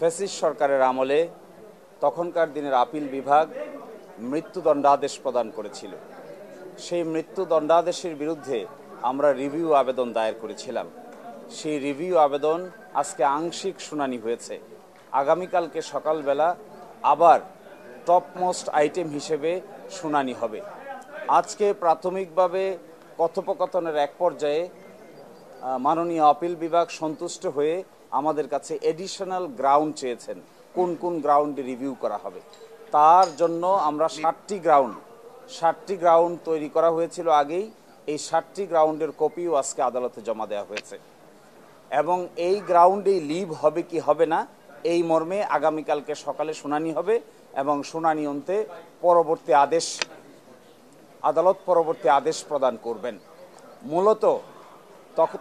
Fascist সরকারের আমলে তখনকার দিনের আপিল বিভাগ মৃত্যুদণ্ডাদেশ প্রদান করেছিল। সেই মৃত্যুদণ্ডাদেশের বিরুদ্ধে আমরা রিভিউ আবেদন দায়ের করেছিলাম। সেই রিভিউ আবেদন আজকে আংশিক শুনানি হয়েছে। আগামীকালকে সকালবেলা আবার টপমোস্ট আইটেম হিসেবে শুনানি হবে। আজকে প্রাথমিকভাবে কথোপকথনের এক পর্যায়ে মাননীয় আপিল বিভাগ সন্তুষ্ট হয়ে আমাদের কাছে এডিশনাল গ্রাউন্ড চেয়েছেন, কোন কোন গ্রাউন্ডে রিভিউ করা হবে। তার জন্য আমরা 60টি গ্রাউন্ড তৈরি করা হয়েছিল আগেই। এই 60টি গ্রাউন্ডের কপিও আজকে আদালতে জমা দেওয়া হয়েছে এবং এই গ্রাউন্ডেই লিভ হবে কি হবে না এই মর্মে আগামীকালকে সকালে শুনানি হবে এবং শুনানি অন্তে আদালত পরবর্তী আদেশ প্রদান করবেন। মূলত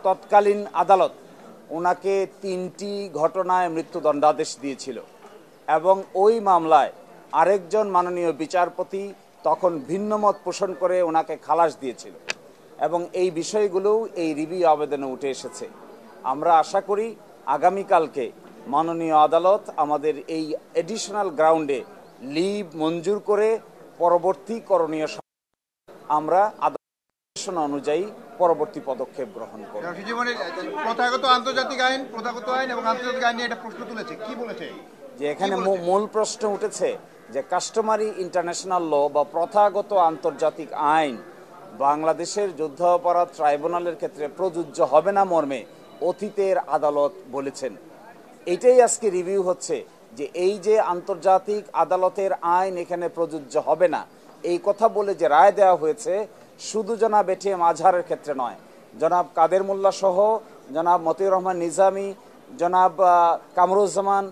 তৎকালীন আদালত ওনাকে 3টি ঘটনায় মৃত্যুদণ্ডাদেশ দিয়েছিল এবং ওই মামলায় আরেকজন মাননীয় বিচারপতি তখন ভিন্নমত পোষণ করে ওনাকে খালাস দিয়েছিল এবং এই বিষয়গুলোও এই রিভিউ আবেদনে উঠে এসেছে। আমরা আশা করি আগামীকালকে মাননীয় আদালত আমাদের এই এডিশনাল গ্রাউন্ডে লিভ মঞ্জুর করে পরবর্তী করণীয় আমরা আদালত অনুযায়ী পরবর্তী পদক্ষেপ গ্রহণ করব। প্রথাগত আন্তর্জাতিক আইন এবং আন্তর্জাতিক আইন নিয়ে একটা প্রশ্ন তুলেছে, কি বলেছে? যে এখানে মূল প্রশ্ন উঠেছে যে কাস্টমারি ইন্টারন্যাশনাল ল বা প্রথাগত আন্তর্জাতিক আইন বাংলাদেশের যুদ্ধাপরাধ ট্রাইব্যুনালের ক্ষেত্রে প্রযোজ্য হবে না মর্মে অতীতের আদালত বলেছেন। এটাই আজকে রিভিউ হচ্ছে যে এই যে আন্তর্জাতিক আদালতের আইন এখানে প্রযোজ্য হবে না এই কথা বলে যে রায় দেওয়া হয়েছে শুধু জনাব এটিএম আজহারের ক্ষেত্রে নয়, জনাব কাদের মোল্লা সহ জনাব মতিউর রহমান নিজামী, জনাব কামরুজ্জামান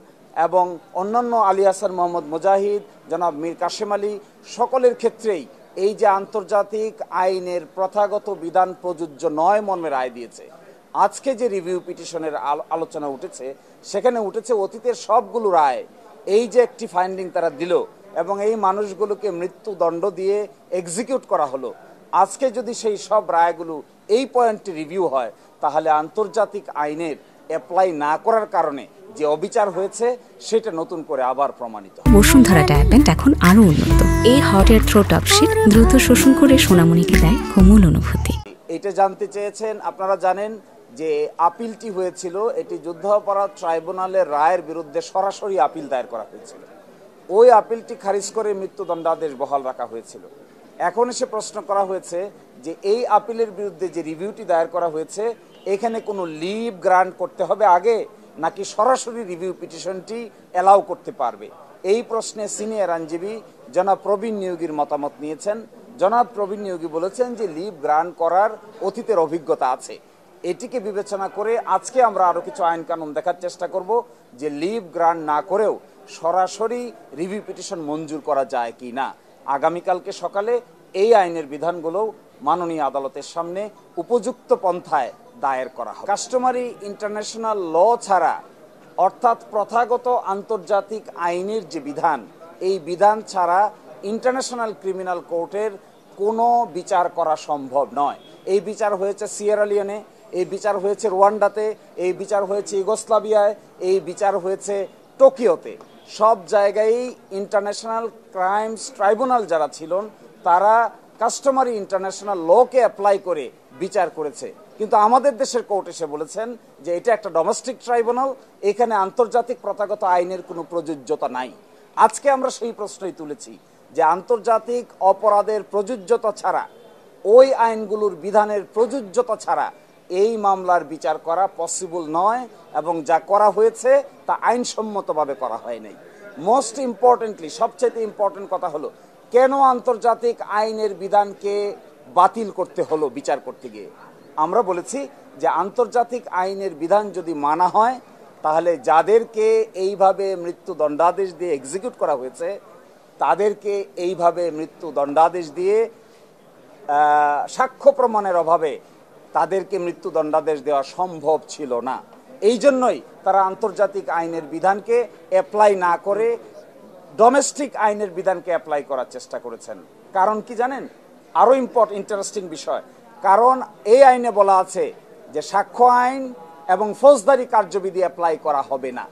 এবং অন্যান্য আলী হাসান মোহাম্মদ মুজাহিদ, জনাব মীর কাশেম আলী সকলের ক্ষেত্রেই এই যে আন্তর্জাতিক আইনের প্রথাগত বিধান প্রযোজ্য নয় মর্মে রায় দিয়েছে। আজকে যে রিভিউ পিটিশনের আলোচনা উঠেছে সেখানে উঠেছে অতীতের সবগুলো রায় এই যে একটি ফাইন্ডিং তারা দিল এবং এই মানুষগুলোকে মৃত্যুদণ্ড দিয়ে এক্সিকিউট করা হলো। আজকে যদি সেই সব রায়গুলো এই পয়েন্টে রিভিউ হয় তাহলে আন্তর্জাতিক আইনের অ্যাপ্লাই না করার কারণে যে অবিচার হয়েছে সেটা নতুন করে আবার প্রমাণিত। বসুন্ধরা ডায়াপেন্ট এখন আরো উন্নত। এই হট এয়ার থ্রো টপশিট দ্রুত শোষণ করে সোনামণিকে দেয় কোমল অনুভূতি। এটা জানতে চেয়েছেন, আপনারা জানেন যে আপিলটি হয়েছিল, এটি যুদ্ধাপরাধ ট্রাইব্যুনালের রায়ের বিরুদ্ধে সরাসরি আপিল দায়ের করা হয়েছিল। ওই আপিলটি খারিজ করে মৃত্যুদণ্ডাদেশ বহাল রাখা হয়েছিল। এখন এসে প্রশ্ন করা হয়েছে যে এই আপিলের বিরুদ্ধে যে রিভিউটি দায়ের করা হয়েছে এখানে কোনো লিভ গ্রান্ট করতে হবে আগে নাকি সরাসরি রিভিউ পিটিশনটি অ্যালাউ করতে পারবে। এই প্রশ্নে সিনিয়র আইনজীবী জনাব প্রবীণ নিয়োগীর মতামত নিয়েছেন। জনাব প্রবীণ নিয়োগী বলেছেন যে লিভ গ্রান্ট করার অতীতের অভিজ্ঞতা আছে। এটিকে বিবেচনা করে আজকে আমরা আরো কিছু আইন কানুন দেখার চেষ্টা করব যে লিভ গ্রান্ট না করেও সরাসরি রিভিউ পিটিশন মঞ্জুর করা যায় কি না। আগামীকালকে সকালে এই আইনের বিধানগুলো মাননীয় আদালতের সামনে উপযুক্ত পন্থায় দায়ের করা হবে। কাস্টমারি ইন্টারন্যাশনাল ল ছাড়া অর্থাৎ প্রথাগত আন্তর্জাতিক আইনের যে বিধান এই বিধান ছাড়া ইন্টারন্যাশনাল ক্রিমিনাল কোর্টের কোনো বিচার করা সম্ভব নয়। এই বিচার হয়েছে সিয়েরা লিওনে, এই বিচার হয়েছে রুয়ান্ডাতে, এই বিচার হয়েছে ইউগোস্লাভিয়ায়, এই বিচার হয়েছে টোকিওতে। সব জায়গায় ইন্টারন্যাশনাল ক্রাইমস ট্রাইব্যুনাল যারা ছিলেন তারা কাস্টমারি ইন্টারন্যাশনাল লকে অ্যাপ্লাই করে বিচার করেছে, কিন্তু আমাদের দেশের কোর্ট এসে বলেছেন যে এটা একটা ডোমেস্টিক ট্রাইব্যুনাল, এখানে আন্তর্জাতিক প্রথাগত আইনের কোনো প্রযোজ্যতা নাই। আজকে আমরা সেই প্রশ্নই তুলেছি যে আন্তর্জাতিক অপরাধের প্রযোজ্যতা ছাড়া, ওই আইনগুলোর বিধানের প্রযোজ্যতা ছাড়া এই মামলার বিচার করা পসিবল নয় এবং যা করা হয়েছে তা আইনসম্মতভাবে করা হয় নাই। মোস্ট ইম্পর্টেন্টলি, সবচেয়ে ইম্পর্টেন্ট কথা হলো কেন আন্তর্জাতিক আইনের বিধানকে বাতিল করতে হলো বিচার করতে গিয়ে। আমরা বলেছি যে আন্তর্জাতিক আইনের বিধান যদি মানা হয় তাহলে যাদেরকে এইভাবে মৃত্যুদণ্ডাদেশ দিয়ে এক্সিকিউট করা হয়েছে তাদেরকে এইভাবে মৃত্যুদণ্ডাদেশ দিয়ে সাক্ষ্য প্রমাণের অভাবে তাদেরকে মৃত্যুদণ্ডাদেশ দেওয়া সম্ভব ছিল না। এই জন্যই তারা আন্তর্জাতিক আইনের বিধানকে অ্যাপ্লাই না করে ডোমেস্টিক আইনের বিধানকে অ্যাপ্লাই করার চেষ্টা করেছেন। কারণ কি জানেন? আরো ইন্টারেস্টিং বিষয়, কারণ এই আইনে বলা আছে যে সাক্ষ্য আইন এবং ফৌজদারি কার্যবিধি অ্যাপ্লাই করা হবে না।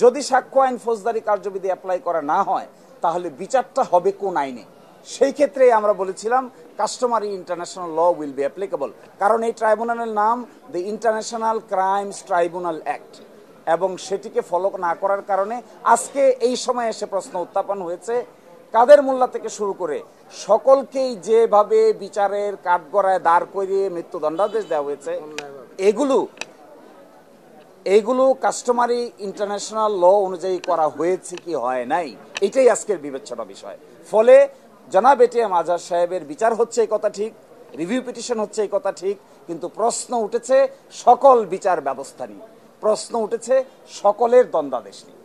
যদি সাক্ষ্য আইন ফৌজদারি কার্যবিধি অ্যাপ্লাই করা না হয় তাহলে বিচারটা হবে কোন আইনে? সেই ক্ষেত্রে আমরা বলেছিলাম customary international law will be applicable, কারণ এই ট্রাইব্যুনালের নাম the international crimes tribunal act, এবং সেটিকে ফলো না করার কারণে আজকে এই সময় এসে প্রশ্ন উত্থাপন হয়েছে কাদের মোল্লা থেকে শুরু করে সকলকেই যেভাবে বিচারের কাঠগড়ায় দাঁড় করিয়ে মৃত্যুদণ্ডাদেশ দেওয়া হয়েছে, এগুলো কাস্টমারি ইন্টারন্যাশনাল ল অনুযায়ী করা হয়েছে কি হয় নাই, এটাই আজকের বিবেচনা বিষয়। ফলে জনাব এটিএম আজহার সাহেবের বিচার হচ্ছে এই কথা ঠিক, রিভিউ পিটিশন হচ্ছে এই কথা ঠিক, কিন্তু প্রশ্ন উঠেছে সকল বিচার ব্যবস্থা নিয়ে, প্রশ্ন উঠেছে সকলের দণ্ডাদেশ নিয়ে।